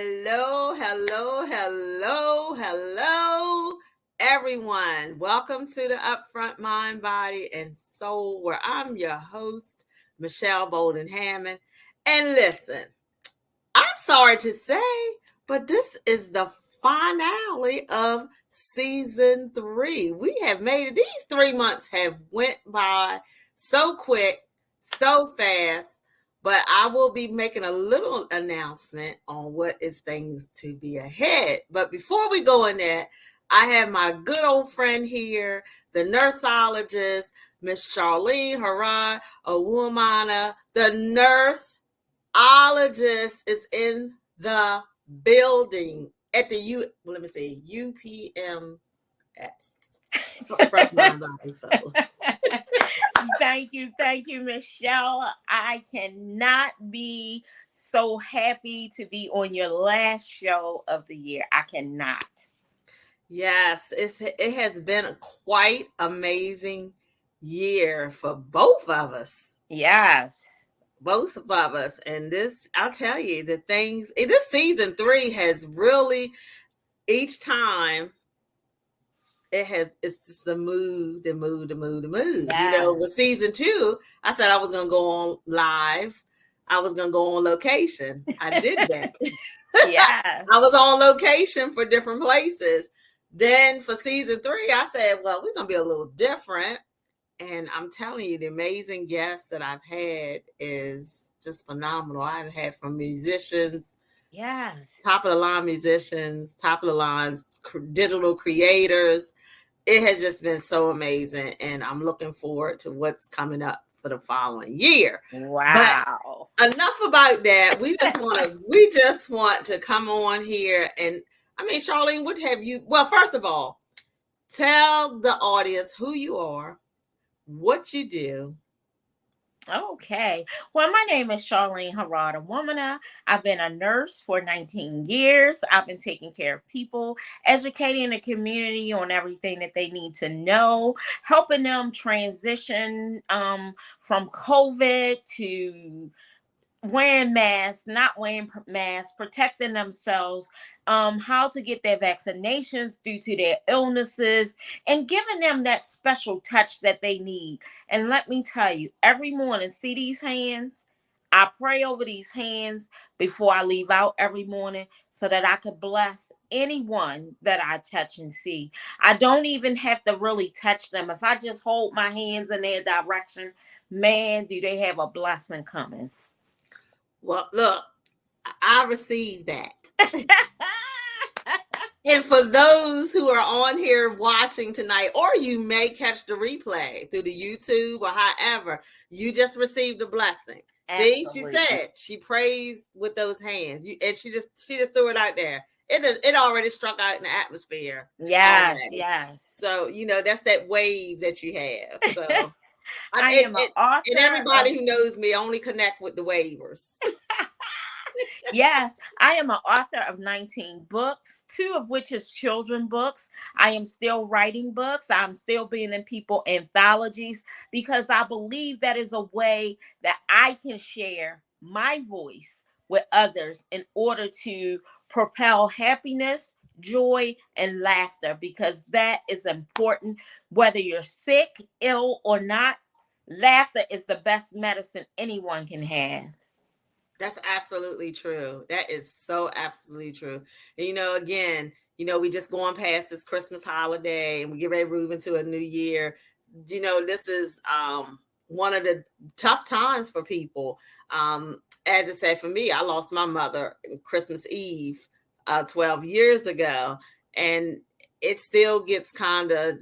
Hello, everyone. Welcome to the Upfront Mind, Body, and Soul, where I'm your host, Michelle Bolden Hammond. And listen, I'm sorry to say, but this is the finale of season 3. We have made it. These 3 months have went by so quick, so fast. But I will be making a little announcement on what is things to be ahead. But before we go in there, I have my good old friend here, the nurseologist, Miss Charlene Owuamana. The nurseologist is in the building at the UPMS. Front Mind Body Soul. Thank you, Michelle. I cannot be so happy to be on your last show of the year. I cannot. Yes, it has been a quite amazing year for both of us. Yes. Both of us. And this, I'll tell you, this season 3 has really, each time, it's just the mood. Yes. With season 2, I said I was going to go on live. I was going to go on location. I did that. Yeah. I was on location for different places. Then for season 3, I said, well, we're going to be a little different. And I'm telling you, the amazing guests that I've had is just phenomenal. I've had from musicians, yes, top of the line musicians, top of the line digital creators. It has just been so amazing. And I'm looking forward to what's coming up for the following year. Wow. But enough about that. We just want to come on here and, I mean, Charlene, what have you? Well, first of all, tell the audience who you are, what you do. Okay. Well, my name is Charlene Owuamana. I've been a nurse for 19 years. I've been taking care of people, educating the community on everything that they need to know, helping them transition from COVID to wearing masks, not wearing masks, protecting themselves, how to get their vaccinations due to their illnesses, and giving them that special touch that they need. And let me tell you, every morning, see these hands? I pray over these hands before I leave out every morning so that I could bless anyone that I touch and see. I don't even have to really touch them. If I just hold my hands in their direction, man, do they have a blessing coming. Well, look, I received that. And for those who are on here watching tonight, or you may catch the replay through the YouTube or however, you just received a blessing. See, she said she prays with those hands, and she just threw it out there. It already struck out in the atmosphere. Yes, already. yes. So that's that wave that you have. So I am an author. And everybody who knows me only connect with the wavers. Yes, I am an author of 19 books, 2 of which is children books. I am still writing books. I'm still being in people anthologies because I believe that is a way that I can share my voice with others in order to propel happiness, joy, and laughter, because that is important. Whether you're sick, ill, or not, laughter is the best medicine anyone can have. That's absolutely true. That is so absolutely true. And, again, we just going past this Christmas holiday and we get ready to move into a new year. This is one of the tough times for people. As I said, for me, I lost my mother on Christmas Eve 12 years ago. And it still gets kind of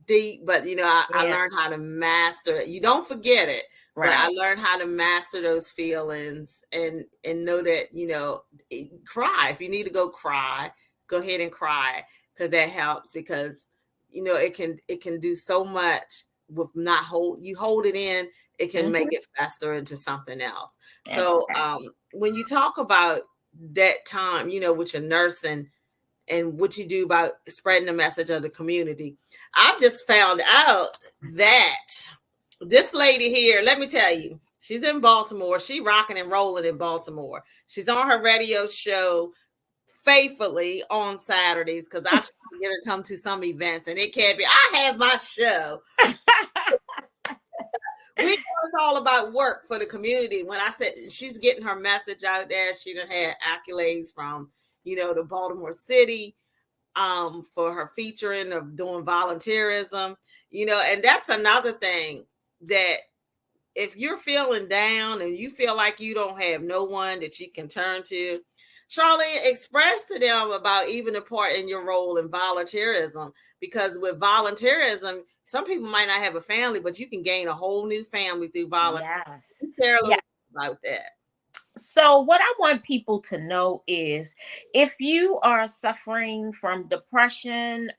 deep, but I learned how to master it. You don't forget it. Right. But I learned how to master those feelings and know that, cry. If you need to go cry, go ahead and cry, because that helps, because, it can do so much with not hold it in. It can make it fester into something else. So when you talk about that time, with your nursing and what you do about spreading the message of the community, I've just found out that this lady here, let me tell you, She's in Baltimore. She rocking and rolling in Baltimore. She's on her radio show faithfully on Saturdays because I try to get her to come to some events, and it can't be. I have my show. We know it's all about work for the community. When I said she's getting her message out there, she done had accolades from, the Baltimore City, for her featuring of doing volunteerism, and that's another thing that if you're feeling down and you feel like you don't have no one that you can turn to, Charlene, express to them about even the part in your role in volunteerism. Because with volunteerism, some people might not have a family, but you can gain a whole new family through volunteering. Yes. Share a Yeah. little about that. So, what I want people to know is if you are suffering from depression,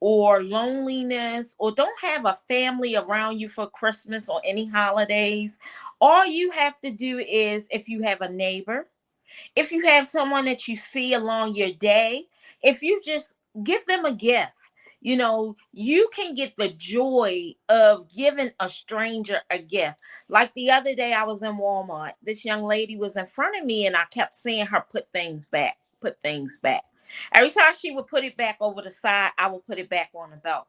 or loneliness, or don't have a family around you for Christmas or any holidays, all you have to do is if you have a neighbor, if you have someone that you see along your day, if you just give them a gift, you can get the joy of giving a stranger a gift. Like the other day, I was in Walmart. This young lady was in front of me, and I kept seeing her put things back, put things back. Every time she would put it back over the side, I would put it back on the belt.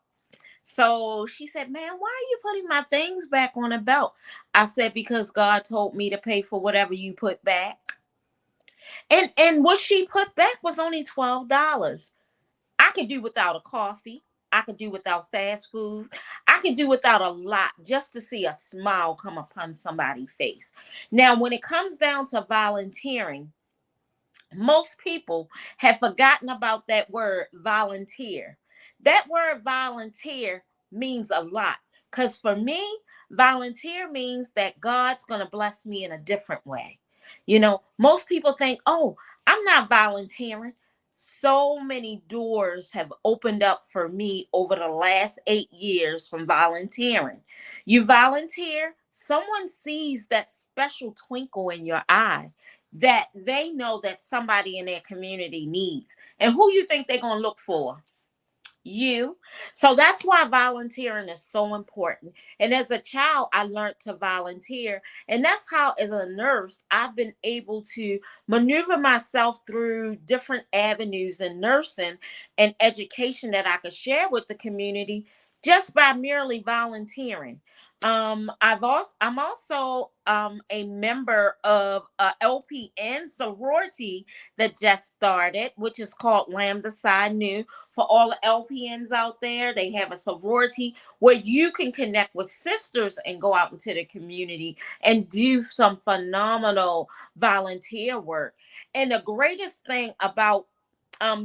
So she said, "Man, why are you putting my things back on the belt?" I said, "Because God told me to pay for whatever you put back." And what she put back was only $12. I could do without a coffee. I could do without fast food. I could do without a lot just to see a smile come upon somebody's face. Now, when it comes down to volunteering, most people have forgotten about that word volunteer. That word volunteer means a lot because for me, volunteer means that God's going to bless me in a different way. Most people think, oh, I'm not volunteering. So many doors have opened up for me over the last 8 years from volunteering. You volunteer, someone sees that special twinkle in your eye that they know that somebody in their community needs. And who you think they're going to look for? You. So that's why volunteering is so important. And as a child, I learned to volunteer. And that's how, as a nurse, I've been able to maneuver myself through different avenues in nursing and education that I could share with the community just by merely volunteering. I'm also a member of a LPN sorority that just started, which is called Lambda Psi Nu. For all the LPNs out there, they have a sorority where you can connect with sisters and go out into the community and do some phenomenal volunteer work. And the greatest thing about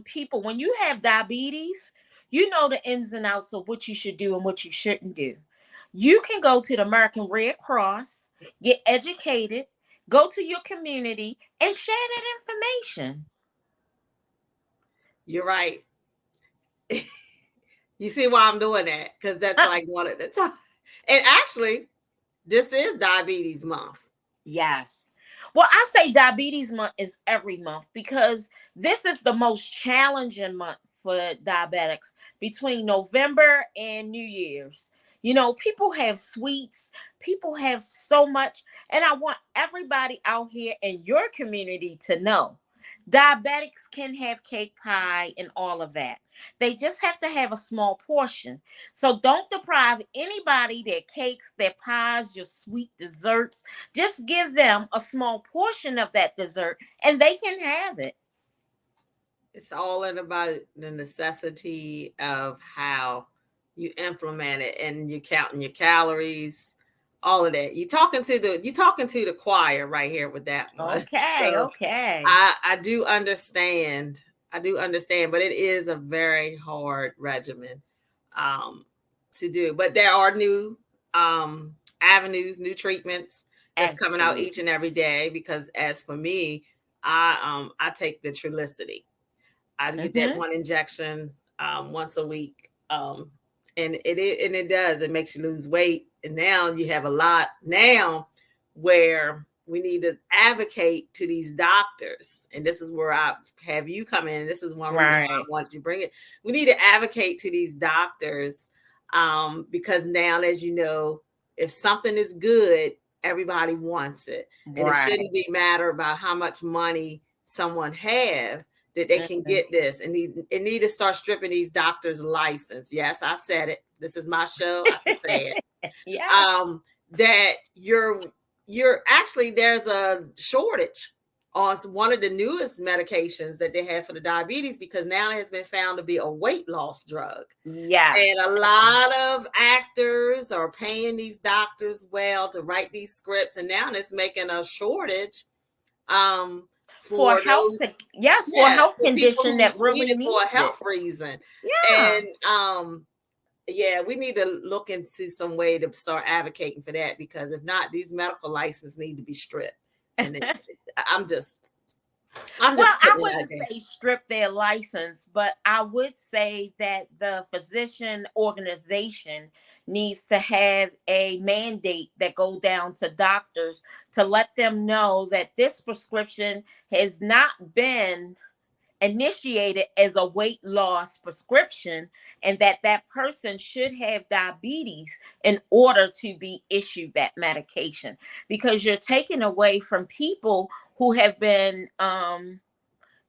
people, when you have diabetes, you know the ins and outs of what you should do and what you shouldn't do. You can go to the American Red Cross, get educated, go to your community, and share that information. You're right. You see why I'm doing that? Because that's like one at the time. And actually, this is diabetes month. Yes. Well, I say diabetes month is every month because this is the most challenging month for diabetics between November and New Year's. People have sweets, people have so much, and I want everybody out here in your community to know diabetics can have cake pie and all of that. They just have to have a small portion. So don't deprive anybody their cakes, their pies, your sweet desserts. Just give them a small portion of that dessert and they can have it. It's all in about the necessity of how you implement it, and you're counting your calories, all of that. You're talking to the choir right here with that one. Okay, So okay. I do understand. I do understand, but it is a very hard regimen um, to do. But there are new avenues, new treatments that's coming out each Absolutely. and every day. Because as for me, I take the Trulicity. I get that Mm-hmm. one injection once a week, and it does. It makes you lose weight, and now you have a lot now where we need to advocate to these doctors, and this is where I have you come in. This is one reason why I Right. wanted to bring it. We need to advocate to these doctors because now, as you know, if something is good, everybody wants it. And it Right. shouldn't be matter about how much money someone have that they can Mhm. get this. And it need to start stripping these doctors' license. Yes, I said it. This is my show. I can say it. Yes. That you're actually, there's a shortage on one of the newest medications that they have for the diabetes, because now it has been found to be a weight loss drug. And Yes. a lot of actors are paying these doctors well to write these scripts, and now it's making a shortage For for health those, to, yes, for a yeah, health for people condition who that need really it for a needs it. health reason. Yeah. And yeah, we need to look into some way to start advocating for that, because if not, these medical licenses need to be stripped. And I'm just Well, I putting it out wouldn't there. say strip their license, but I would say that the physician organization needs to have a mandate that go down to doctors to let them know that this prescription has not been initiated as a weight loss prescription, and that that person should have diabetes in order to be issued that medication, because you're taking away from people who have been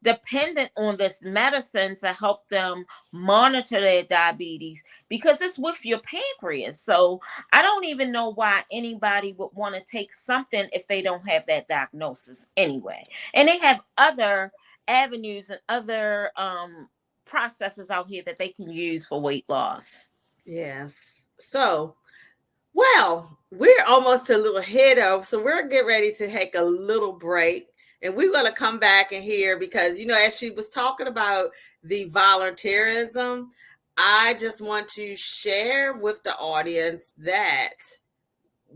dependent on this medicine to help them monitor their diabetes, because it's with your pancreas. So I don't even know why anybody would want to take something if they don't have that diagnosis anyway. And they have other avenues and other processes out here that they can use for weight loss. Yes. So, well, we're almost a little ahead of, so we're getting ready to take a little break. And we're going to come back and hear, because, as she was talking about the volunteerism, I just want to share with the audience that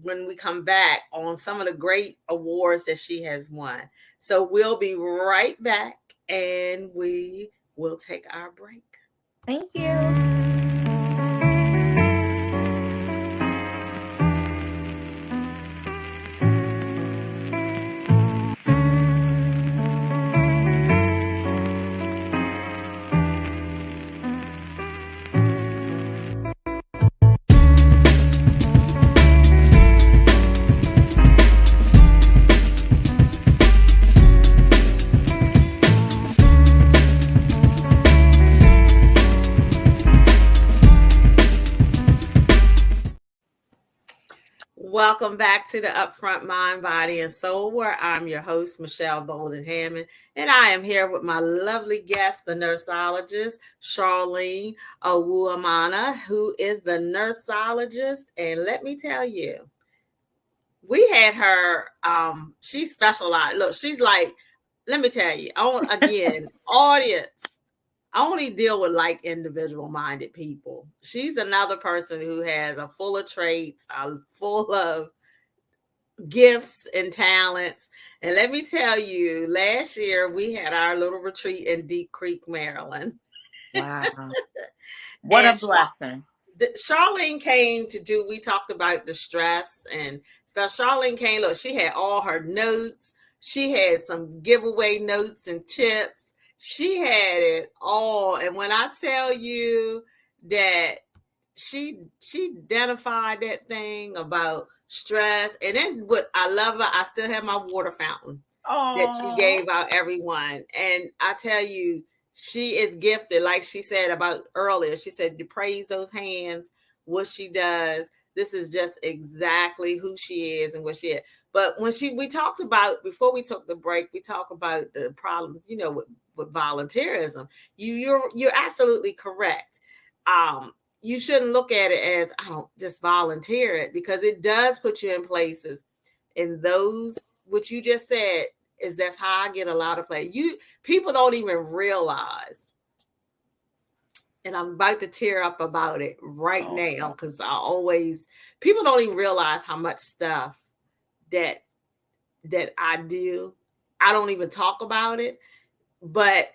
when we come back on some of the great awards that she has won. So we'll be right back, and we will take our break. Thank you. Welcome back to the Upfront Mind, Body, and Soul, where I'm your host, Michelle Bolden Hammond, and I am here with my lovely guest, the nurseologist, Charlene Owuamana, who is the nurseologist. And let me tell you, we had her, she specialized. Look, she's like, let me tell you, again, audience, I only deal with like individual minded people. She's another person who has a full of traits, full of gifts and talents. And let me tell you, last year we had our little retreat in Deep Creek, Maryland. Wow. What And a blessing. Charlene came to do, we talked about the stress. And so Charlene came, look, she had all her notes. She had some giveaway notes and tips. She had it all. And when I tell you that she identified that thing about stress, and then what I love her, I still have my water fountain that she Oh. gave out everyone. And I tell you, she is gifted, like she said about earlier. She said to praise those hands, what she does. This is just exactly who she is and what she is. But when we talked about, before we took the break, we talked about the problems, with volunteerism. You're absolutely correct. You shouldn't look at it as, I don't just volunteer it, because it does put you in places. And those, what you just said, is that's how I get a lot of play. People don't even realize, and I'm about to tear up about it right Oh. now, because people don't even realize how much stuff that I do. I don't even talk about it, but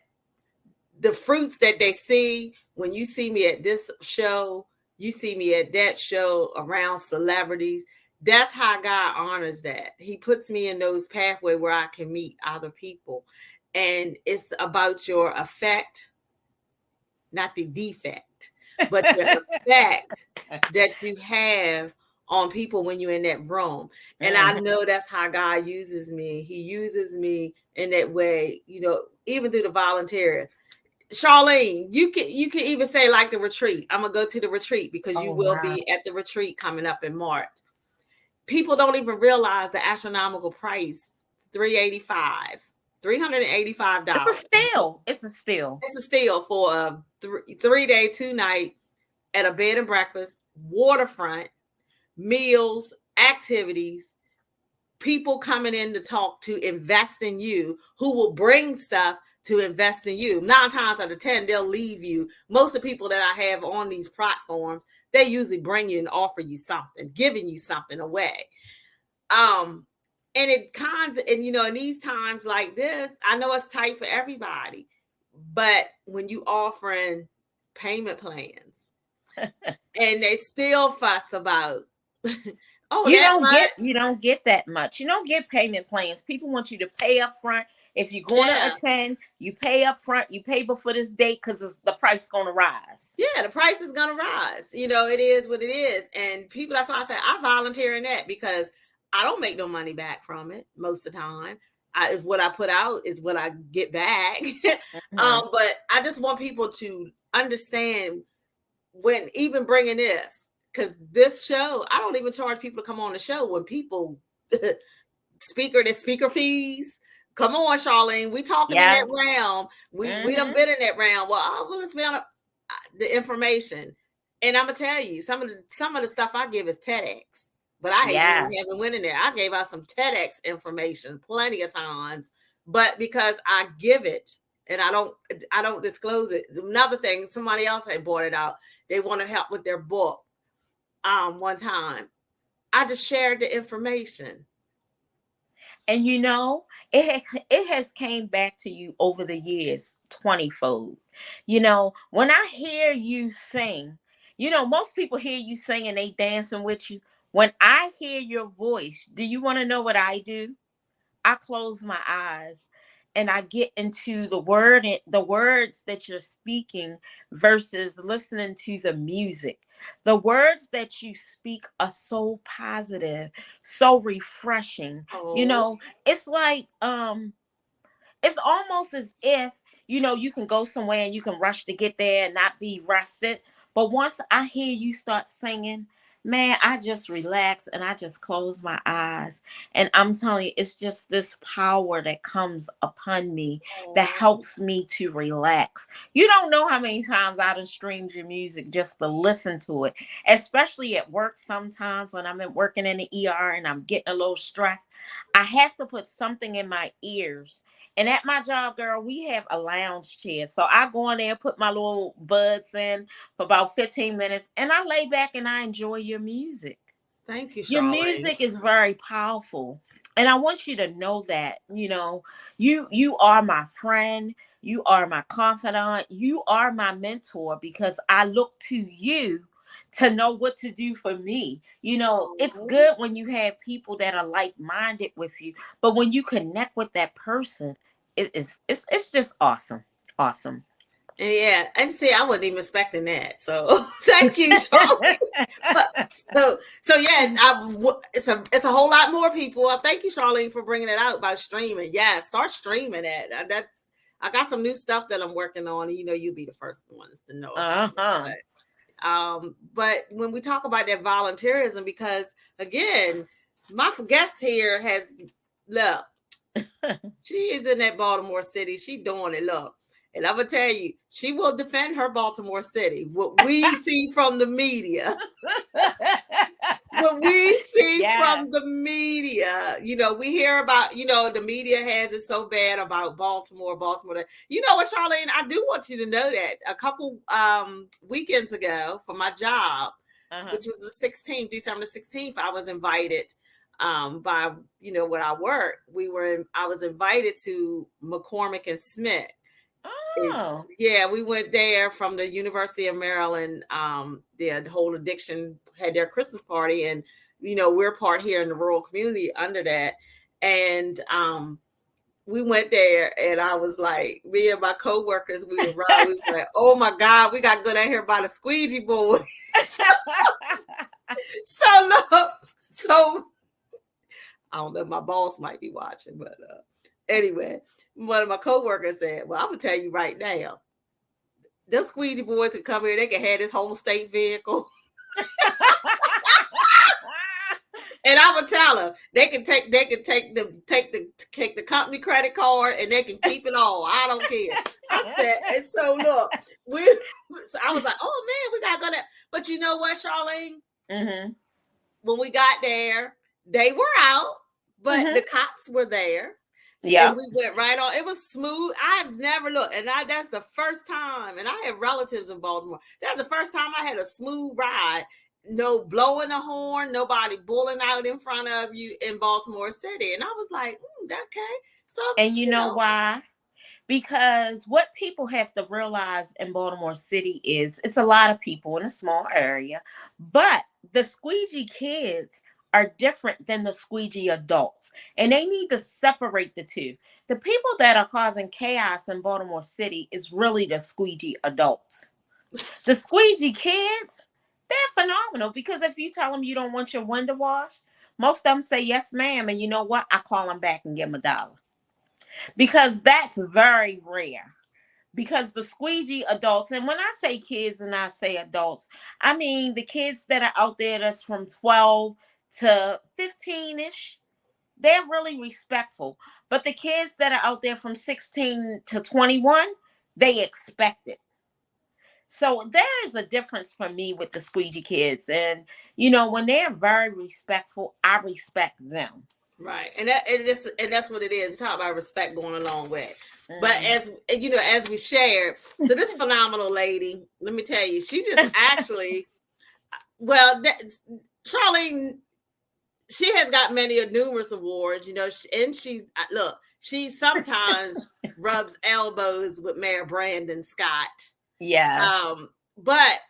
the fruits that they see when you see me at this show, you see me at that show around celebrities. That's how God honors that. He puts me in those pathways where I can meet other people. And it's about your effect, not the defect, but your effect that you have on people when you're in that room. And I Mhm. know that's how God uses me. He uses me in that way, even through the volunteer. Charlene, you can even say like the retreat. I'm gonna go to the retreat because you Oh will wow. be at the retreat coming up in March. People don't even realize the astronomical price, 385, It's a $385. steal. It's a steal. It's a steal for a 3 day, 2 night at a bed and breakfast, waterfront, meals, activities, people coming in to talk to invest in you, who will bring stuff to invest in you. 9 times out of 10, they'll leave you. Most of the people that I have on these platforms, they usually bring you and offer you something, giving you something away. And it kinds of, and in these times like this, I know it's tight for everybody, but when you offering payment plans and they still fuss about, oh, You that don't much. get that much. You don't get payment plans. People want you to pay up front. If you're going to Yeah. attend, you pay up front. You pay before this date because the price is going to rise. Yeah, the price is gonna rise. It is what it is. And people, that's why I say I volunteer in that, because I don't make no money back from it most of the time. What I put out is what I get back. Mhm. But I just want people to understand, when even bringing this, because this show, I don't even charge people to come on the show. When people speaker fees. Come on, Charlene. We talking in that Yes. realm. We done Hmm. been in that realm. Well, let's be on the information. And I'm gonna tell you, some of the stuff I give is TEDx, but I hate when we Yes. haven't went in there. I gave out some TEDx information plenty of times, but because I give it and I don't disclose it. Another thing, somebody else had bought it out. They want to help with their book. One time, I just shared the information. And it has came back to you over the years 20-fold. When I hear you sing, most people hear you sing and they dancing with you. When I hear your voice, do you want to know what I do? I close my eyes and I get into the words that you're speaking versus listening to the music. The words that you speak are so positive, so refreshing. Oh, It's like it's almost as if you can go somewhere and you can rush to get there and not be rested, but once I hear you start singing, man, I just relax and I just close my eyes, and I'm telling you, it's just this power that comes upon me that oh, helps me to relax. You don't know how many times I done streamed your music just to listen to it, especially at work. Sometimes when I'm working in the ER and I'm getting a little stressed, I have to put something in my ears. And at my job, girl, we have a lounge chair. So I go in there, put my little buds in for about 15 minutes, and I lay back and I enjoy your music. thank you, Your Charlene. music is very powerful. And I want you to know that, you are my friend, you are my confidant, you are my mentor, because I look to you to know what to do for me. It's Oh, good when you have people that are like-minded with you, but when you connect with that person, it's just awesome. Awesome. yeah, and see, I wasn't even expecting that. So thank you, Charlene. But so yeah, it's a whole lot more people. Thank you, Charlene, for bringing it out about streaming. Yeah, start streaming it. That's I got some new stuff that I'm working on, and you'll be the first ones to know about it. Uh-huh. But when we talk about that volunteerism, because again, my guest here has look, she is in that Baltimore City. She doing it. Look. And I'm gonna tell you, she will defend her Baltimore City. What we see from the media, what we see Yeah. from the media, we hear about, the media has it so bad about Baltimore. You know what, Charlene? I do want you to know that a couple weekends ago for my job, Uh-huh. which was the 16th, December 16th, I was invited by, where I work. I was invited to McCormick and Smith. Oh. Yeah, we went there from the University of Maryland. The whole addiction had their Christmas party, and we're part here in the rural community under that. And we went there, and I was like, me and my coworkers, we arrived. We was like, oh my God, we got to go down here by the squeegee board. So look, so I don't know, my boss might be watching, but anyway, one of my coworkers said, "Well, I'm gonna tell you right now, those squeegee boys can come here, they can have this whole state vehicle." And I would tell her they can take the company credit card and they can keep it all. I don't care. I said, and so look, we so I was like, oh man, we gotta go there. But you know what, Charlene? Mm-hmm. When we got there, they were out, but Mm-hmm. the cops were there. And Yep. we went right on. It was smooth. I've never looked, and that's the first time. And I have relatives in Baltimore. That's the first time I had a smooth ride. No blowing a horn, nobody bulling out in front of you in Baltimore City. And I was like, okay. So And you you know know, why? Because what people have to realize in Baltimore City is it's a lot of people in a small area, but the squeegee kids are different than the squeegee adults, and they need to separate the two. The people that are causing chaos in Baltimore City is really the squeegee adults. The squeegee kids, they're phenomenal because if you tell them you don't want your window washed, most of them say yes, ma'am, and you know what? I call them back and give them $1 because that's very rare. Because the squeegee adults, and when I say kids and I say adults, I mean the kids that are out there that's from 12 to 15-ish, they're really respectful. But the kids that are out there from 16 to 21, they expect it. So there's a difference for me with the squeegee kids. And, when they're very respectful, I respect them. right. And that's what it is. Talk about respect going a long way. But Mhm. as we shared, so this phenomenal lady, let me tell you, she just actually, well, Charlene, she has got many numerous awards, and look, she sometimes rubs elbows with Mayor Brandon Scott. Yes. But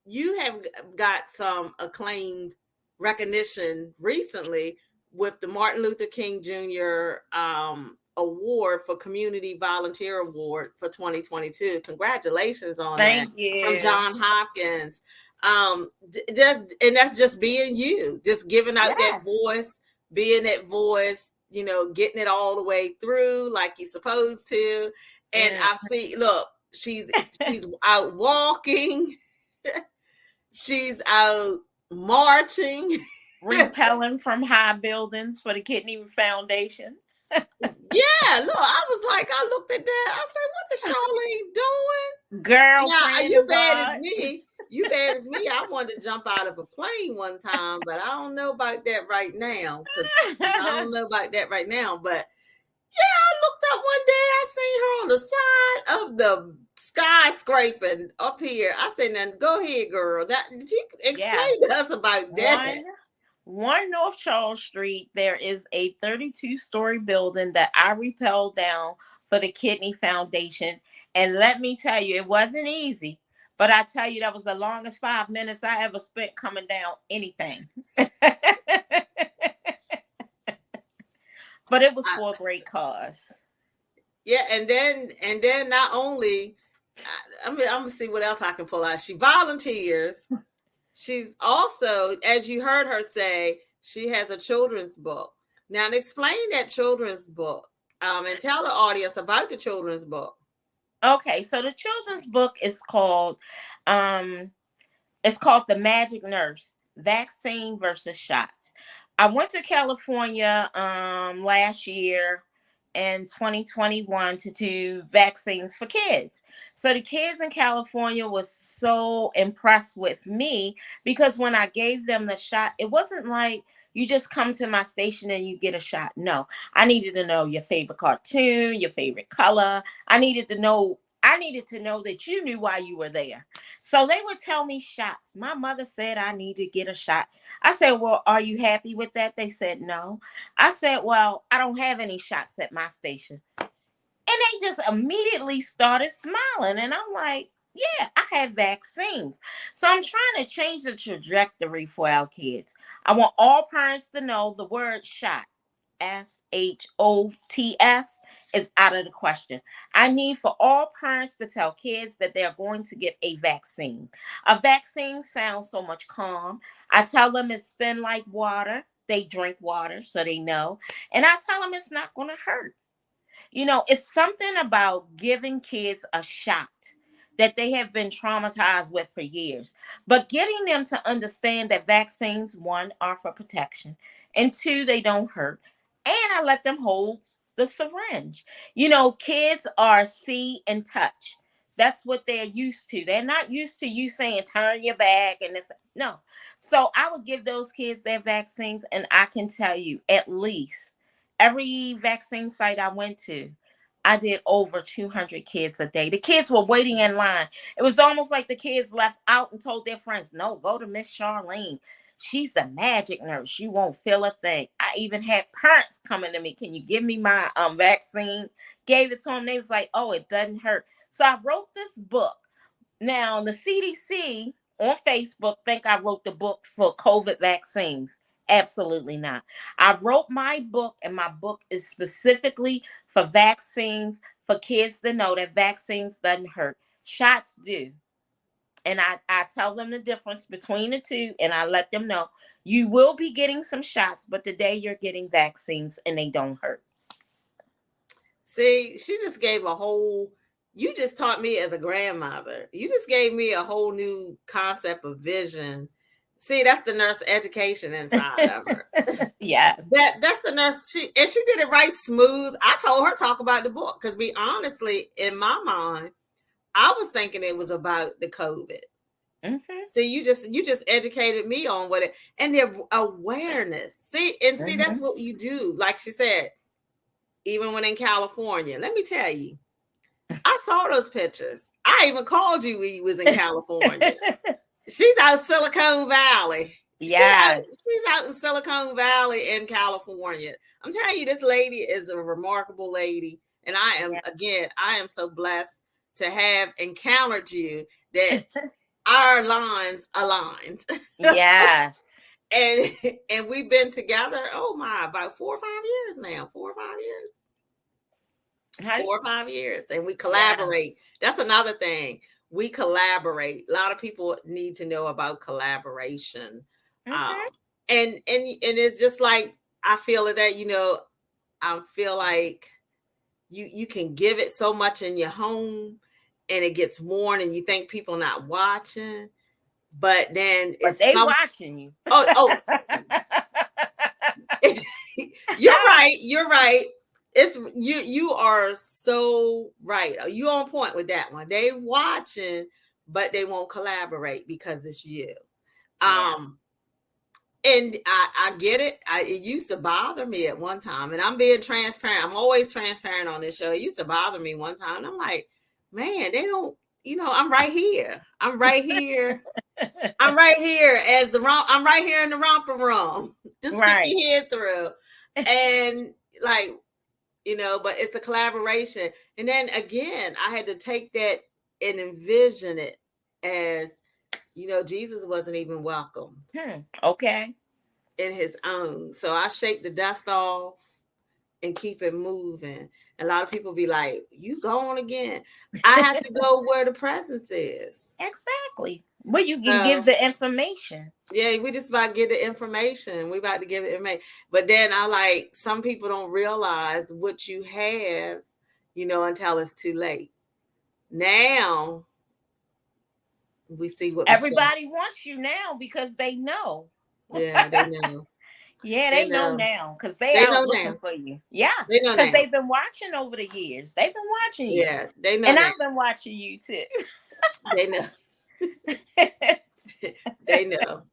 you have got some acclaimed recognition recently with the Martin Luther King Jr. Award for Community Volunteer Award for 2022. Congratulations on that Thank from you. John Hopkins. And that's just being you, just giving out that Yes. voice, being that voice, getting it all the way through like you're supposed to. And Mm. I've seen, look, she's out walking, she's out marching. Repelling from high buildings for the Kidney Foundation. Yeah, look, I was like, I looked at that. I said, what is Charlene doing? Girl Now, praying you to bad as God. me. You bad as me. I wanted to jump out of a plane one time, but I don't know about that right now. Because I don't know about that right now. But yeah, I looked up one day. I seen her on the side of the skyscraping up here. I said, "Now go ahead, girl. That did you explain Yes. to us about that?" One one North Charles Street, there is a 32-story building that I repelled down for the Kidney Foundation. And let me tell you, it wasn't easy. But I tell you, that was the longest 5 minutes I ever spent coming down anything. But it was I, for a great cause. yeah, and then not only, I'm gonna see what else I can pull out. She volunteers. She's also, as you heard her say, she has a children's book. Now, explain that children's book, and tell the audience about the children's book. Okay, so the children's book is um called The Magic Nurse: Vaccine versus Shots. I went to California last year in 2021 to do vaccines for kids. So the kids in California was so impressed with me because when I gave them the shot, it wasn't like you just come to my station and you get a shot. No, I needed to know your favorite cartoon, your favorite color. I needed to know that you knew why you were there. So they would tell me shots. My mother said I need to get a shot. I said, well, are you happy with that? They said no. I said, well, I don't have any shots at my station. And they just immediately started smiling. And I'm like, yeah, I had vaccines. So I'm trying to change the trajectory for our kids. I want all parents to know the word shot, SHOTS, is out of the question. I need for all parents to tell kids that they're going to get a vaccine. A vaccine sounds so much calm. I tell them it's thin like water. They drink water, so they know. And I tell them it's not going to hurt. It's something about giving kids a shot that they have been traumatized with for years, but getting them to understand that vaccines, one, are for protection, and two, they don't hurt. And I let them hold the syringe. Kids are see and touch. That's what they're used to. They're not used to you saying, turn your back and this. No. So I would give those kids their vaccines, and I can tell you, at least every vaccine site I went to, I did over 200 kids a day. The kids were waiting in line. It was almost like the kids left out and told their friends, no, go to Miss Charlene. She's a magic nurse. You won't feel a thing. I even had parents coming to me. Can you give me my vaccine? Gave it to them. They was like, oh, it doesn't hurt. So I wrote this book. Now, the CDC on Facebook think I wrote the book for COVID vaccines. Absolutely not. I wrote my book, and my book is specifically for vaccines, for kids to know that vaccines doesn't hurt. Shots do. And I tell them the difference between the two, and I let them know you will be getting some shots, but today you're getting vaccines and they don't hurt. See, she just gave you just taught me as a grandmother. You just gave me a whole new concept of vision. See, that's the nurse education inside of her. Yes. That's the nurse. She did it right smooth. I told her talk about the book because honestly, in my mind, I was thinking it was about the COVID. Mm-hmm. So you just educated me on what it and the awareness. See, that's what you do. Like she said, even when in California, let me tell you, I saw those pictures. I even called you when you was in California. She's out Silicon Valley. Yes. She's out in Silicon Valley in California. I'm telling you, this lady is a remarkable lady. And I am so blessed to have encountered you that our lines aligned. Yes. and we've been together, about 4 or 5 years now. 4 or 5 years. 4 or 5 years. And we collaborate. Yeah. That's another thing. We collaborate. A lot of people need to know about collaboration. Mm-hmm. And it's just like, I feel that, I feel like you can give it so much in your home and it gets worn and you think people not watching, but then they watching you. Oh. You're right. It's you are so right. You on point with that one. They watching, but they won't collaborate because it's you. And I get it. It used to bother me at one time, and I'm being transparent. I'm always transparent on this show. It used to bother me one time, and I'm like, man, they don't. I'm right here. I'm right here. I'm right here I'm right here in the romper room. Just stick your head through, and but it's a collaboration. And then again, I had to take that and envision it as, Jesus wasn't even welcome. Okay. In his own. So I shake the dust off and keep it moving. A lot of people be like, you going again. I have to go where the presence is. Exactly. Where you can give the information. Yeah, we just about to get the information. We about to give it information. But then some people don't realize what you have, until it's too late. Now we see what everybody wants you now because they know. Yeah, they know. Yeah, they know now because they are looking for you. Yeah, because they've been watching over the years. They've been watching you. Yeah, they know. And I've been watching you too. They know.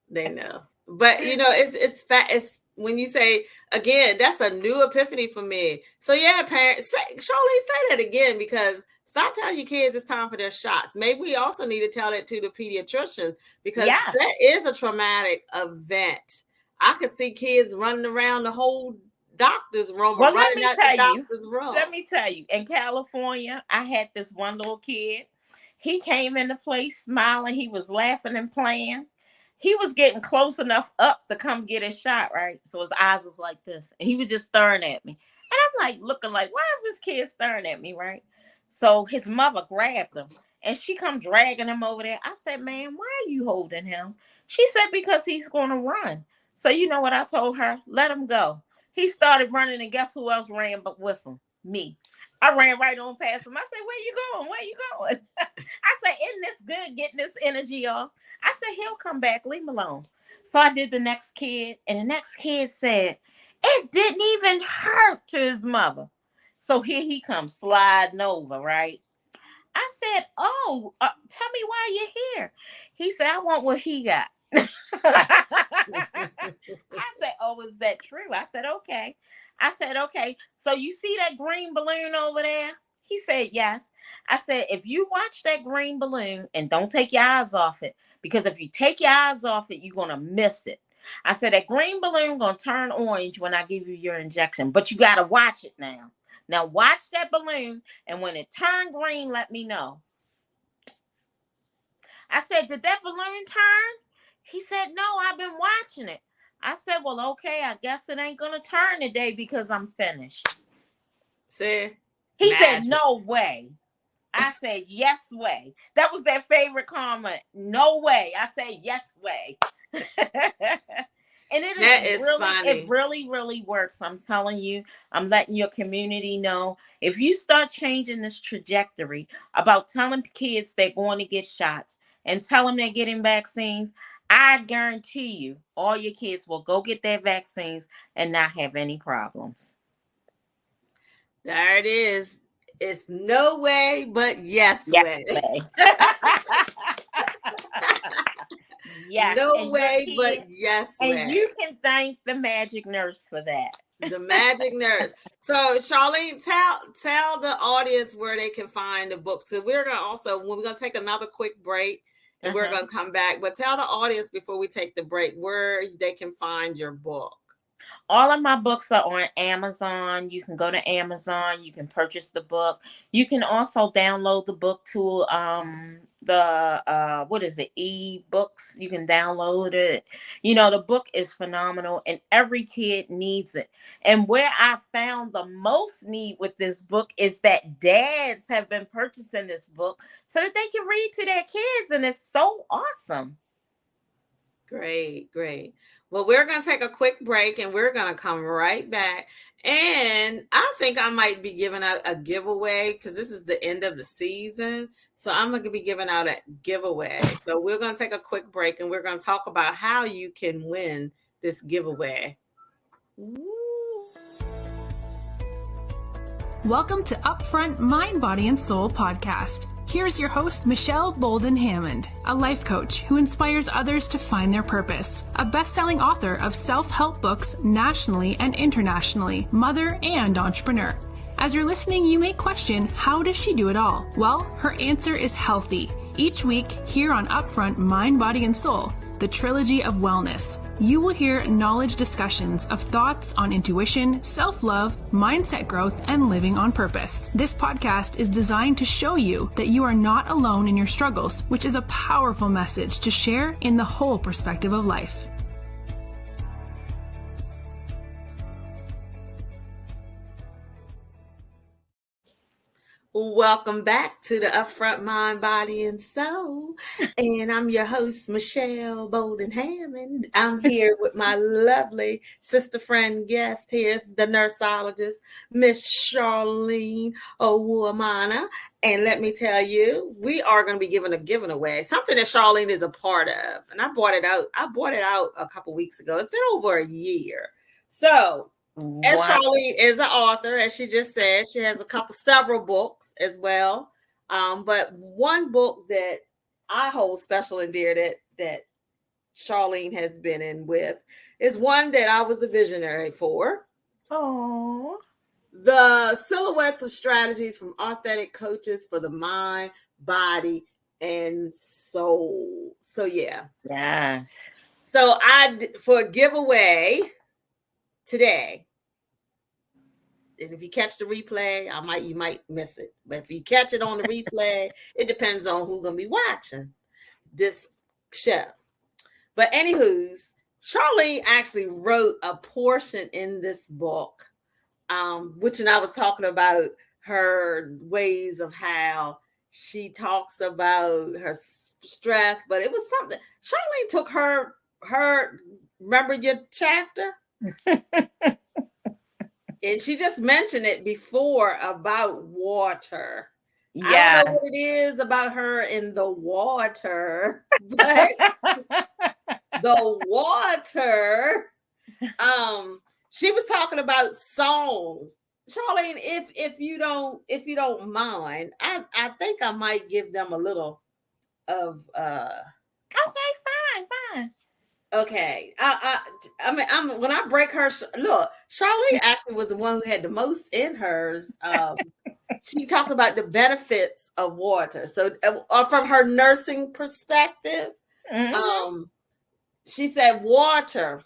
They know. But it's when you say again, that's a new epiphany for me. So yeah, parents, Charlene, say that again, because stop telling your kids it's time for their shots. Maybe we also need to tell it to the pediatricians, because that is a traumatic event. I could see kids running around the whole doctor's room. Well, let me tell you, in California, I had this one little kid. He came in the place smiling. He was laughing and playing. He was getting close enough up to come get his shot, right? So his eyes was like this, and he was just staring at me. And I'm like looking like, why is this kid staring at me, right? So his mother grabbed him and she come dragging him over there. I said, man, why are you holding him? She said, because he's going to run. So you know what I told her? Let him go. He started running, and guess who else ran but with him? Me. I ran right on past him. I said, where you going? Where you going? I said, isn't this good getting this energy off? I said, he'll come back. Leave him alone. So I did the next kid, and the next kid said, it didn't even hurt to his mother. So here he comes sliding over, right? I said, oh, tell me why you're here. He said, I want what he got. I said, oh, is that true? I said, okay. I said, okay. So you see that green balloon over there? He said, yes. I said, if you watch that green balloon and don't take your eyes off it, because if you take your eyes off it, you're going to miss it. I said, that green balloon going to turn orange when I give you your injection, but you got to watch it now. Now watch that balloon, and when it turned green, let me know. I said, did that balloon turn? He said, no, I've been watching it. I said, well, okay, I guess it ain't going to turn today because I'm finished. See? He said, no way. I said, yes way. That was their favorite comment. No way. I said, yes way. And it really works. I'm telling you, I'm letting your community know. If you start changing this trajectory about telling kids they're going to get shots and tell them they're getting vaccines, I guarantee you all your kids will go get their vaccines and not have any problems. There it is. It's no way, but yes way. Yes. No way, but yes way. And you can thank the magic nurse for that. The magic nurse. So Charlene, tell the audience where they can find the books. So we're gonna take another quick break and we're gonna come back. But tell the audience before we take the break where they can find your book. All of my books are on Amazon. You can go to Amazon. You can purchase the book. You can also download the book to e-books. You can download it. You know, the book is phenomenal and every kid needs it. And where I found the most need with this book is that dads have been purchasing this book so that they can read to their kids, and it's so awesome. Great. Well, we're going to take a quick break and we're going to come right back. And I think I might be giving out a giveaway because this is the end of the season. So I'm going to be giving out a giveaway. So we're going to take a quick break and we're going to talk about how you can win this giveaway. Welcome to Upfront Mind, Body, and Soul podcast. Here's your host, Michelle Bolden Hammond, a life coach who inspires others to find their purpose, a best-selling author of self-help books nationally and internationally, mother and entrepreneur. As you're listening, you may question, how does she do it all? Well, her answer is healthy. Each week, here on Upfront Mind, Body, and Soul, the trilogy of wellness, you will hear knowledge discussions of thoughts on intuition, self-love, mindset growth, and living on purpose. This podcast is designed to show you that you are not alone in your struggles, which is a powerful message to share in the whole perspective of life. Welcome back to the Upfront Mind, Body, and Soul. And I'm your host, Michelle Bolden Hammond. I'm here with my lovely sister friend guest. Here's the nurseologist, Miss Charlene Owuamana. And let me tell you, we are going to be giving away something that Charlene is a part of. And I bought it out a couple weeks ago. It's been over a year. So and Charlene is an author, as she just said. She has several books as well. But one book that I hold special and dear that Charlene has been in with is one that I was the visionary for. Oh, The Silhouettes of Strategies from Authentic Coaches for the Mind, Body, and Soul. So yeah. Yes. So for a giveaway today. And if you catch the replay, you might miss it. But if you catch it on the replay, it depends on who's gonna be watching this show. But anywho, Charlene actually wrote a portion in this book which, and I was talking about her ways of how she talks about her stress, but it was something Charlene took her remember your chapter? And she just mentioned it before about water. I don't know what Yes. it is about her in the water, but the water. She was talking about songs. Charlene, if you don't mind, I think I might give them a little of Okay, fine. okay. I mean, when I break her look, Charlene actually was the one who had the most in hers. She talked about the benefits of water. So from her nursing perspective, she said water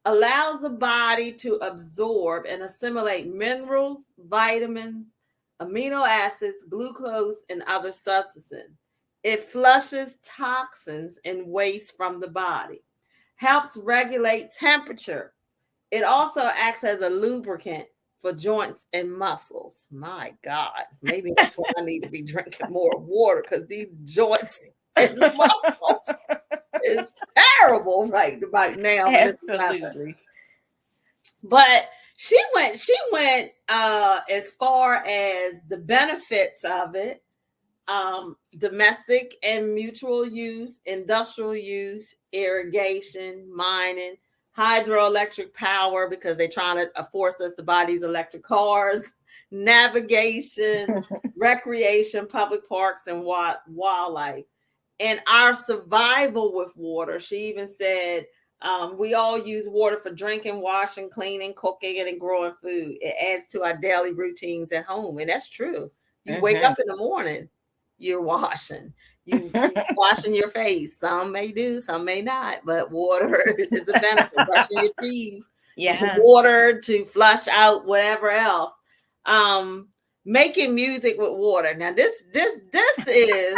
allows the body to absorb and assimilate minerals, vitamins, amino acids, glucose, and other substances. It flushes toxins and waste from the body, helps regulate temperature. It also acts as a lubricant for joints and muscles. My God, maybe that's why I need to be drinking more water, because these joints and muscles is terrible right now. Absolutely. But she went as far as the benefits of it, domestic and mutual use, industrial use, irrigation, mining, hydroelectric power, because they're trying to force us to buy these electric cars, navigation, recreation, public parks, and wildlife. And our survival with water. She even said, we all use water for drinking, washing, cleaning, cooking, and growing food. It adds to our daily routines at home. And that's true. You wake up in the morning, you're washing. You washing your face. Some may do, some may not, but water is a benefit. Brushing your teeth. Yeah. Water to flush out whatever else. Making music with water. Now this is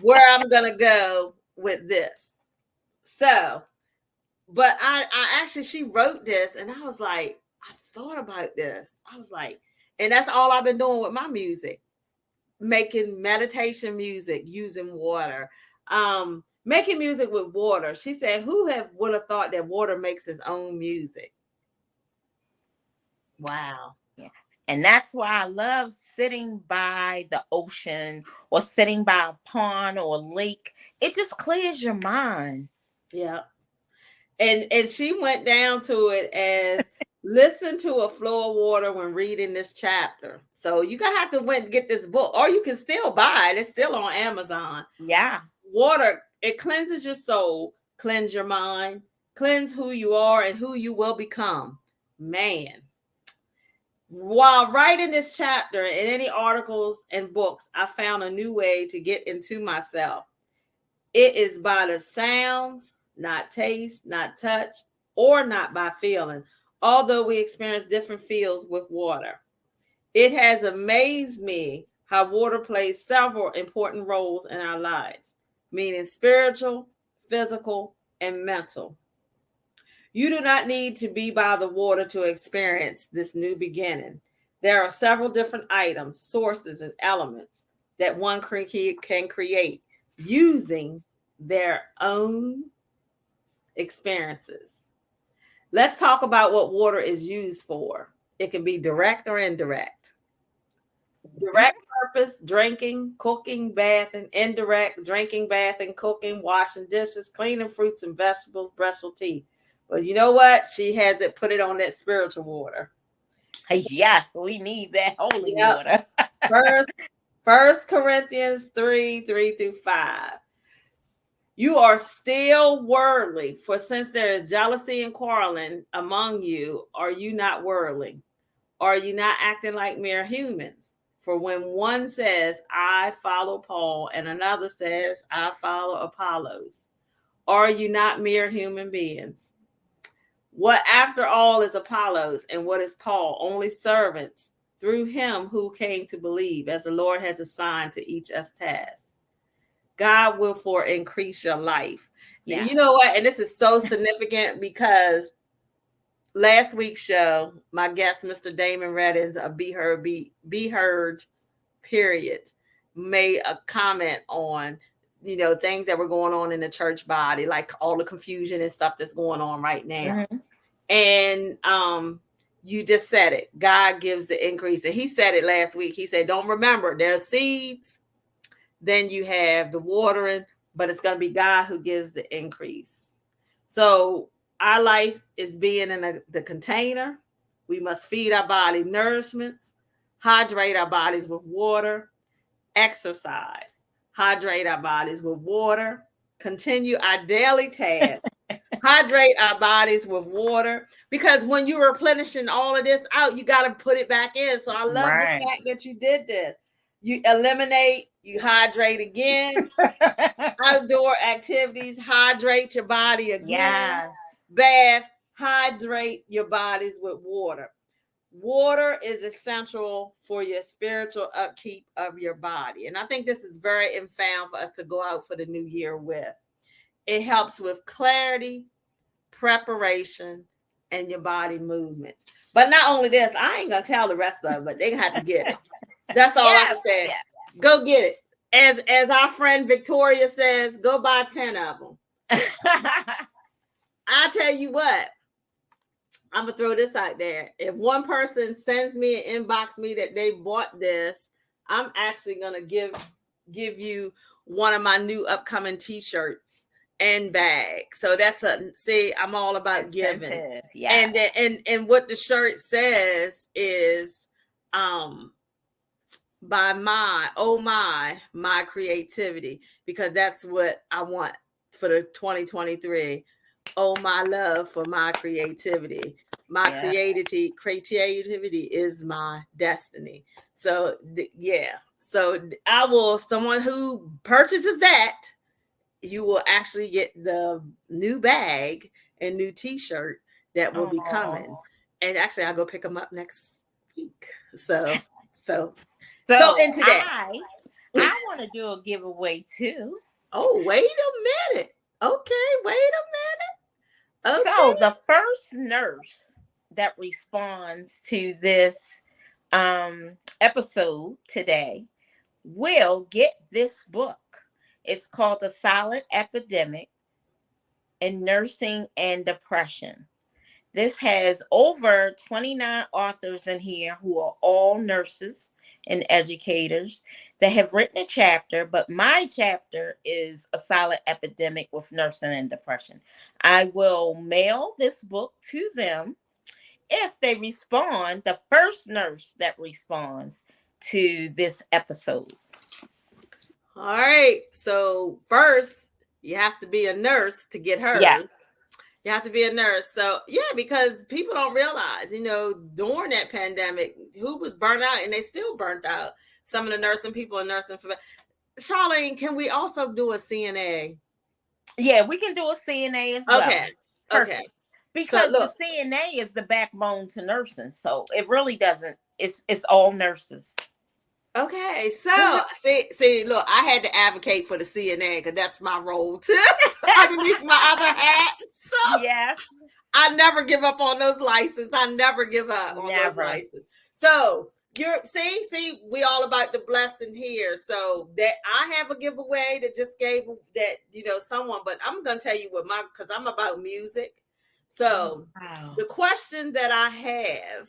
where I'm gonna go with this. So, but I actually, she wrote this and I was like, I thought about this. I was like, and that's all I've been doing with my music, making meditation music using water, making music with water. She said, who would have thought that water makes its own music? Wow. Yeah. And that's why I love sitting by the ocean or sitting by a pond or a lake. It just clears your mind. Yeah. And she went down to it as listen to a flow of water when reading this chapter. So you're going to have to get this book, or you can still buy it. It's still on Amazon. Yeah. Water, it cleanses your soul, cleanse your mind, cleanse who you are and who you will become. Man. While writing this chapter and any articles and books, I found a new way to get into myself. It is by the sounds, not taste, not touch, or not by feeling, although we experience different feels with water. It has amazed me how water plays several important roles in our lives, meaning spiritual, physical, and mental. You do not need to be by the water to experience this new beginning. There are several different items, sources, and elements that one can create using their own experiences. Let's talk about what water is used for. It can be direct or indirect. Direct purpose, drinking, cooking, bathing. Indirect, drinking, bathing, cooking, washing dishes, cleaning fruits and vegetables, brush your teeth. But you know what? She has it, put it on that spiritual water. Yes, we need that holy water. First Corinthians 3:3-5. You are still worldly, for since there is jealousy and quarreling among you, are you not worldly? Are you not acting like mere humans? For when one says, I follow Paul, and another says, I follow Apollos, are you not mere human beings? What after all is Apollos, and what is Paul? Only servants through him who came to believe, as the Lord has assigned to each us tasks. God will for increase your life. Yeah. You know what? And this is so significant because last week's show, my guest, Mr. Damon Reddins of Be Heard, period, made a comment on, things that were going on in the church body, like all the confusion and stuff that's going on right now. Mm-hmm. And you just said it. God gives the increase. And he said it last week. He said, don't remember, there's seeds, then you have the watering, but it's going to be God who gives the increase. So our life is being in the container. We must feed our body nourishments, hydrate our bodies with water, exercise, hydrate our bodies with water, continue our daily task, hydrate our bodies with water, because when you're replenishing all of this out, you got to put it back in. So I love the fact that you did this. You eliminate, you hydrate again. Outdoor activities, hydrate your body again. Yes. Bath, hydrate your bodies with water. Water is essential for your spiritual upkeep of your body. And I think this is very profound for us to go out for the new year with. It helps with clarity, preparation, and your body movements. But not only this, I ain't going to tell the rest of it, but they have to get it. That's all I can say. Yeah. Go get it. As our friend Victoria says, go buy 10 of them. I tell you what, I'm going to throw this out there. If one person sends me and inbox me that they bought this, I'm actually going to give you one of my new upcoming t-shirts and bag. So I'm all about giving. Yeah. And what the shirt says is by my creativity, because that's what I want for the 2023. Oh, my love for my creativity. My creativity is my destiny. So so someone who purchases that, you will actually get the new bag and new t-shirt that will be coming. And actually I'll go pick them up next week. So into that. I want to do a giveaway too. Oh, wait a minute. Okay, wait a minute. Okay. So the first nurse that responds to this episode today will get this book. It's called The Silent Epidemic in Nursing and Depression. This has over 29 authors in here who are all nurses and educators that have written a chapter, but my chapter is A Silent Epidemic with Nursing and Depression. I will mail this book to them if they respond, the first nurse that responds to this episode. All right. So first, you have to be a nurse to get hers. Yes. You have to be a nurse. So, because people don't realize, during that pandemic, who was burnt out, and they still burnt out. Some of the nursing people are nursing for. Charlene, can we also do a CNA? Yeah, we can do a CNA as well. Okay. Perfect. Okay. Because the CNA is the backbone to nursing. So it really doesn't. It's all nurses. Okay, so see, look, I had to advocate for the CNA because that's my role too, underneath my other hat. So yes, I never give up on those licenses. I never give up on those licenses. So we all about the blessing here. So that I have a giveaway that just gave that someone, but I'm gonna tell you because I'm about music. So the question that I have.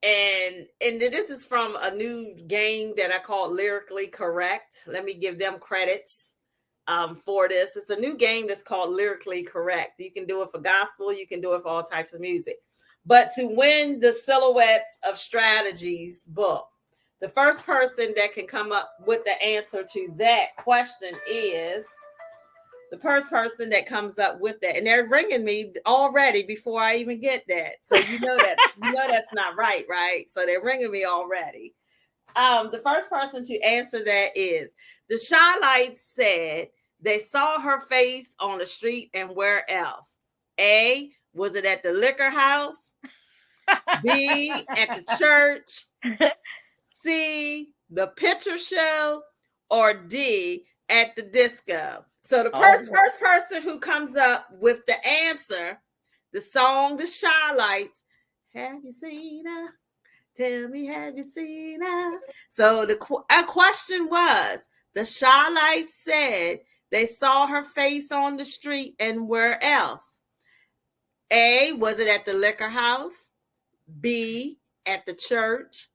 And this is from a new game that I call Lyrically Correct. Let me give them credits for this. It's a new game that's called Lyrically Correct. You can do it for gospel. You can do it for all types of music. But to win the Silhouettes of Strategies book, the first person that can come up with the answer to that question is the first person that comes up with that. And they're ringing me already before I even get that. So that's not right? So they're ringing me already. The first person to answer that is the Shylights said they saw her face on the street and where else? A, was it at the liquor house? B, at the church? C, the picture show? Or D, at the disco? So the first person who comes up with the answer the song The Shy Lights. Have you seen her? Tell me, have you seen her? So the question was, the Shy Lights said they saw her face on the street, and where else? A, was it at the liquor house? B, at the church?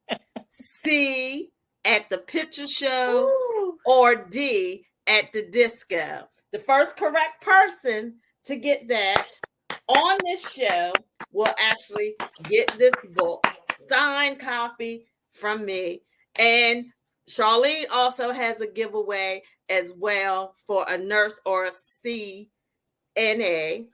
C, at the picture show? Ooh. Or D, at the disco? The first correct person to get that on this show will actually get this book, signed copy from me. And Charlene also has a giveaway as well for a nurse or a CNA,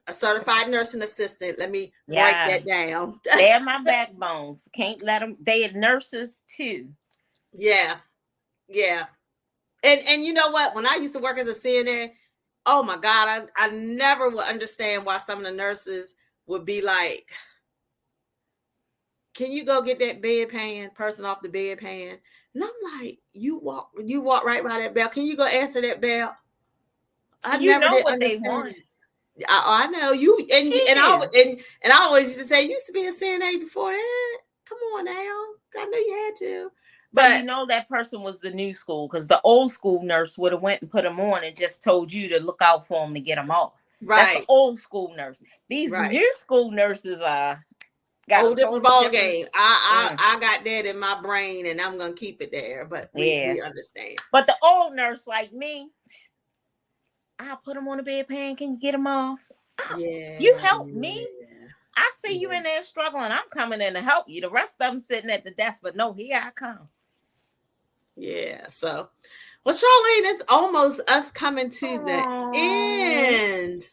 a certified nursing assistant. Let me break that down. They're my backbones. Can't let them. They are nurses too. Yeah. And you know what? When I used to work as a CNA, oh my God, I never would understand why some of the nurses would be like, can you go get that bedpan person off the bedpan? And I'm like, you walk right by that bell. Can you go answer that bell? I you never know did what understand they want. it. I know you, and I always used to say, you used to be a CNA before that. Come on now, I know you had to. But you know that person was the new school, because the old school nurse would have went and put them on and just told you to look out for them to get them off. Right. That's the old school nurse. These new school nurses are got a different ball game. I got that in my brain, and I'm gonna keep it there. But we understand. But the old nurse like me, I'll put them on the bedpan. Can you get them off? Yeah. You help me. I see you in there struggling. I'm coming in to help you. The rest of them sitting at the desk, but no, here I come. Yeah. So, well, Charlene, it's almost us coming to the end.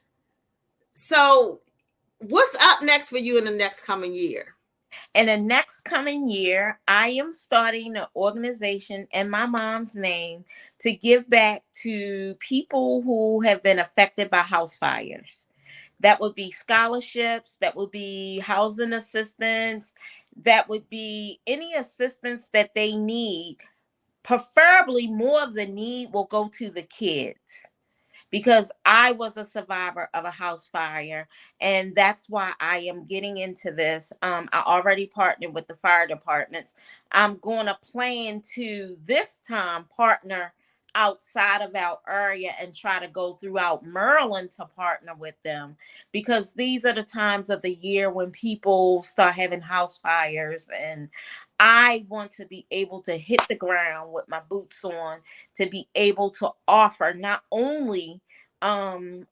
So, what's up next for you in the next coming year? In the next coming year, I am starting an organization in my mom's name to give back to people who have been affected by house fires. That would be scholarships, that would be housing assistance, that would be any assistance that they need. Preferably, more of the need will go to the kids, because I was a survivor of a house fire, and that's why I am getting into this. I already partnered with the fire departments. I'm going to plan to this time partner outside of our area and try to go throughout Maryland to partner with them, because these are the times of the year when people start having house fires, and I want to be able to hit the ground with my boots on to be able to offer not only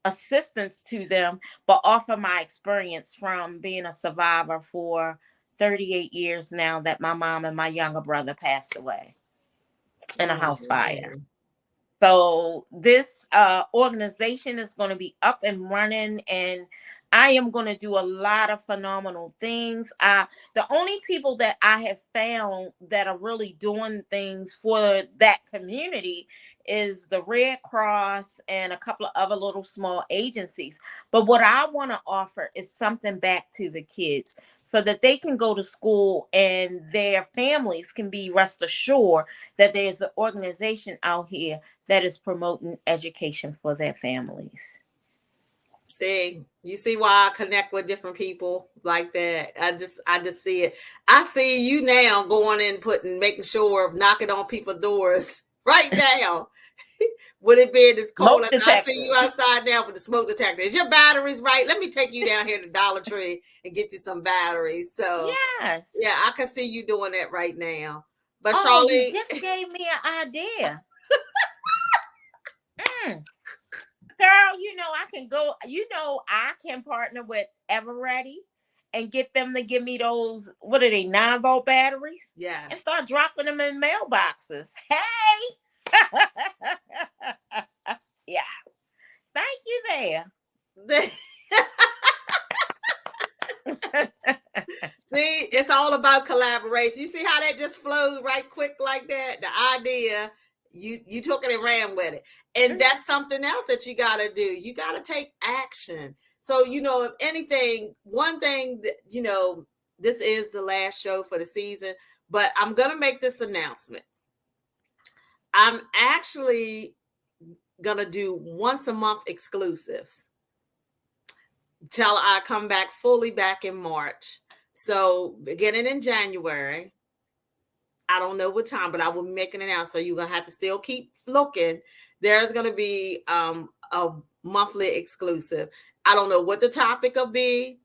assistance to them, but offer my experience from being a survivor for 38 years now that my mom and my younger brother passed away in a house fire. So this organization is going to be up and running, and I am going to do a lot of phenomenal things. The only people that I have found that are really doing things for that community is the Red Cross and a couple of other little small agencies. But what I want to offer is something back to the kids so that they can go to school and their families can be rest assured that there's an organization out here that is promoting education for their families. See, you see why I connect with different people like that. I just see it. I see you now going in, making sure of knocking on people's doors right now. Would it be this cold? I see you outside now for the smoke detector. Is your batteries right? Let me take you down here to Dollar Tree and get you some batteries. So yes, yeah, I can see you doing that right now. But Charlene, you just gave me an idea. Girl, I can go, I can partner with Everready and get them to give me those, what are they, 9-volt batteries? Yes. And start dropping them in mailboxes. Hey! Yeah. Thank you there. See, it's all about collaboration. You see how that just flowed right quick like that? The idea, you took it and ran with it. And that's something else that you got to do. You got to take action. So, if anything, one thing that, this is the last show for the season, but I'm going to make this announcement. I'm actually going to do once a month exclusives. till I come back fully back in March. So beginning in January, I don't know what time, but I will make an announcement. So you're gonna have to still keep looking. There's gonna be a monthly exclusive. I don't know what the topic will be.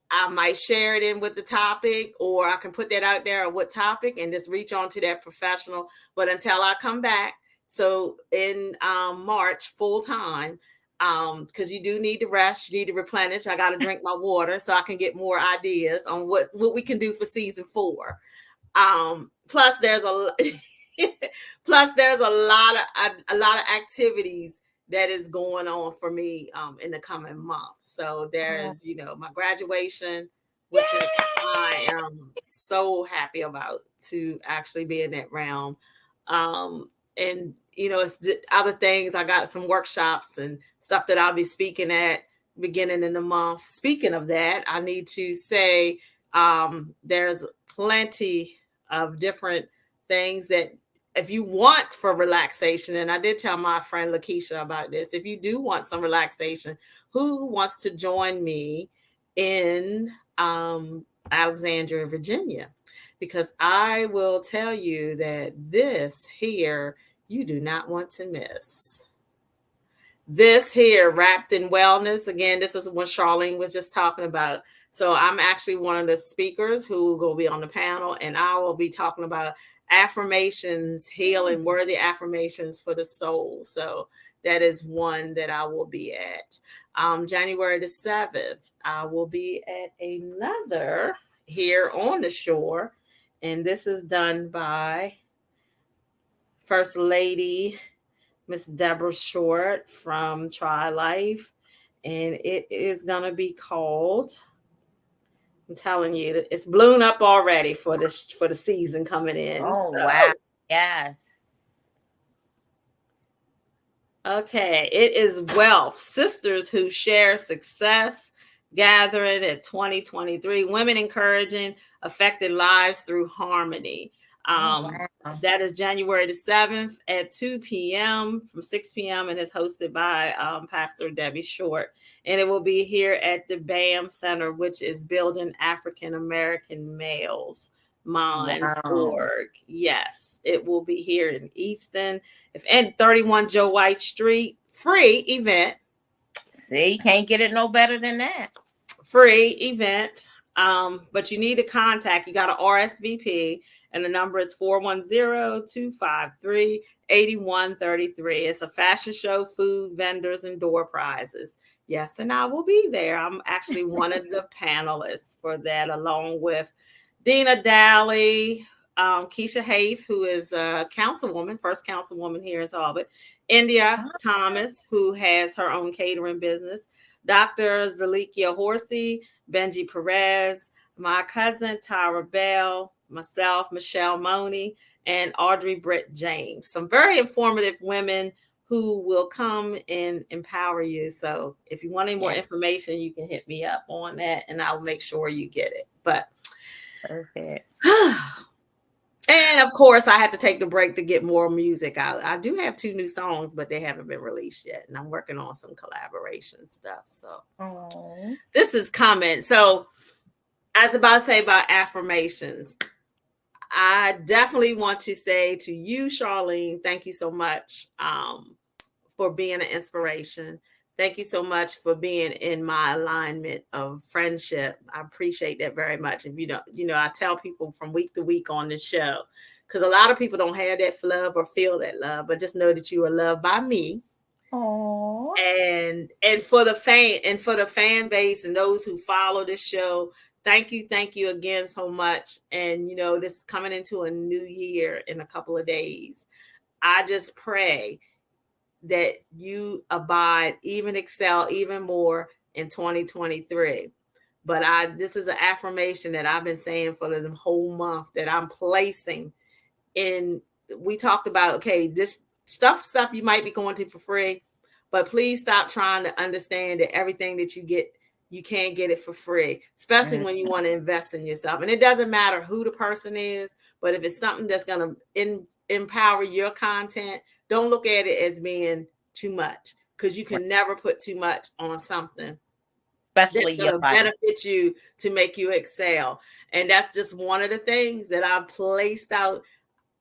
I might share it in with the topic, or I can put that out there on what topic and just reach on to that professional. But until I come back, so in March full time, because you do need to rest, you need to replenish. I got to drink my water so I can get more ideas on what we can do for season 4. Plus there's a plus there's a lot of activities that is going on for me in the coming month. So there's, my graduation, which is, I am so happy about, to actually be in that realm. And it's other things. I got some workshops and stuff that I'll be speaking at beginning in the month. Speaking of that, I need to say there's plenty of different things that if you want for relaxation, and I did tell my friend Lakeisha about this, if you do want some relaxation, who wants to join me in Alexandria, Virginia? Because I will tell you that this here, you do not want to miss. This here, wrapped in wellness. Again, this is what Charlene was just talking about. So I'm actually one of the speakers who will be on the panel, and I will be talking about affirmations, healing, worthy affirmations for the soul. So that is one that I will be at. January the 7th, I will be at another here on the shore, and this is done by First Lady Miss Deborah Short from Try Life, and it is going to be called, I'm telling you, it's blown up already for the season coming in. Oh, so. Wow. Yes. Okay. It is Wealth Sisters Who Share Success Gathering at 2023. Women Encouraging Affected Lives Through Harmony. Wow. That is January the 7th at 2 p.m. from 6 p.m. and it's hosted by Pastor Debbie Short. And it will be here at the BAM Center, which is Building African American Males Minds Org. Yes, it will be here in Easton. And 31 Joe White Street. Free event. See, can't get it no better than that. Free event. But you need to contact. You got to RSVP. And the number is 410-253-8133. It's a fashion show, food, vendors, and door prizes. Yes, and I will be there. I'm actually one of the panelists for that, along with Dina Dally, Keisha Haith, who is a councilwoman, first councilwoman here in Talbot, India Thomas, who has her own catering business, Dr. Zalikia Horsey, Benji Perez, my cousin Tyra Bell, myself, Michelle Money, and Audrey Britt James. Some very informative women who will come and empower you. So if you want any more information, you can hit me up on that and I'll make sure you get it. But perfect. And of course, I had to take the break to get more music out. I do have 2 new songs, but they haven't been released yet. And I'm working on some collaboration stuff. So this is coming. So I was about to say about affirmations. I definitely want to say to you, Charlene, thank you so much for being an inspiration. Thank you so much for being in my alignment of friendship. I appreciate that very much. If you don't, I tell people from week to week on this show, because a lot of people don't have that love or feel that love, but just know that you are loved by me. Aww. And for the fan base and those who follow this show, thank you again so much. And this is coming into a new year in a couple of days. I just pray that you abide, even excel even more in 2023. But this is an affirmation that I've been saying for the whole month that I'm placing in. We talked about, okay, this stuff you might be going to for free, but please stop trying to understand that everything that you get, you can't get it for free, especially when you want to invest in yourself. And it doesn't matter who the person is, but if it's something that's going to empower your content, don't look at it as being too much, because you can never put too much on something especially that's your going to body. benefit you to make you excel. And that's just one of the things that I placed out.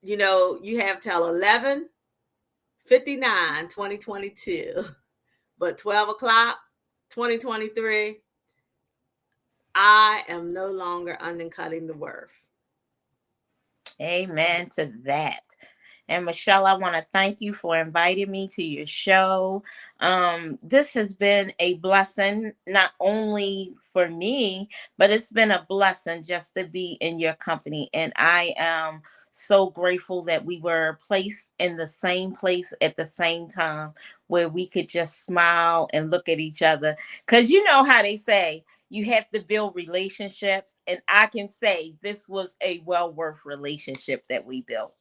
You know, you have till 11:59, 2022, but 12 o'clock, 2023, I am no longer undercutting the worth. Amen to that. And Michelle, I want to thank you for inviting me to your show. This has been a blessing, not only for me, but it's been a blessing just to be in your company. And I am so grateful that we were placed in the same place at the same time where we could just smile and look at each other. Because you know how they say, you have to build relationships. And I can say this was a well worth relationship that we built.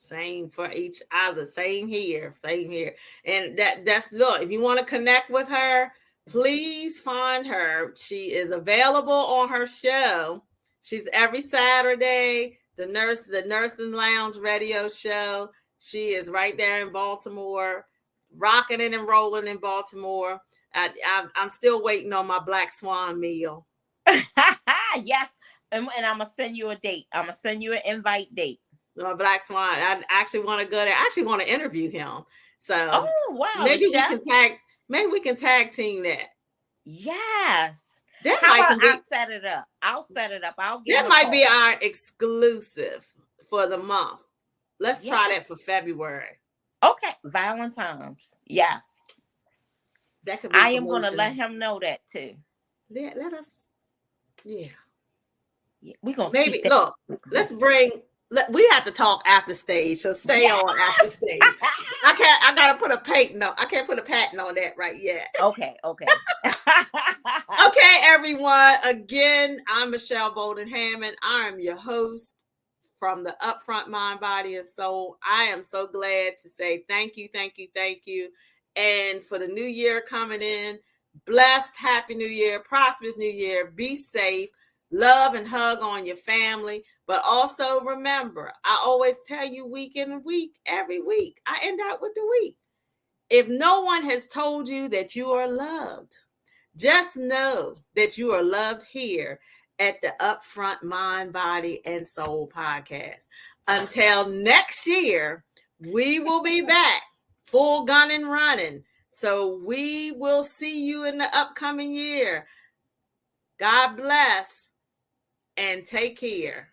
Same for each other. Same here. Same here. And that's look, if you want to connect with her, please find her. She is available on her show. She's every Saturday, the Nursing Lounge radio show. She is right there in Baltimore, rocking it and rolling in Baltimore. I'm still waiting on my Black Swan meal. Yes. And I'm going to send you a date. I'm going to send you an invite date. Black Swan. I actually want to go there. I actually want to interview him. So wow, maybe we can tag team that. Yes. That How might about I set it up? I'll set it up. I'll get that might be our exclusive for the month. Let's try that for February. Okay, Valentine's. Yes. That could be. I am going to let him know that too. Let us. Yeah. We're going to maybe look. Let's bring. We have to talk after stage, so stay on after stage. I gotta put a patent on. I can't put a patent on that right yet. Okay. Okay, everyone. Again, I'm Michelle Bolden Hammond. I am your host from the Upfront Mind, Body, and Soul. I am so glad to say thank you. And for the new year coming in, blessed, happy new year, prosperous new year. Be safe. Love and hug on your family. But also remember, I always tell you week in week, every week, I end out with the week. If no one has told you that you are loved, just know that you are loved here at the Upfront Mind, Body, and Soul podcast. Until next year, we will be back full gun and running. So we will see you in the upcoming year. God bless and take care.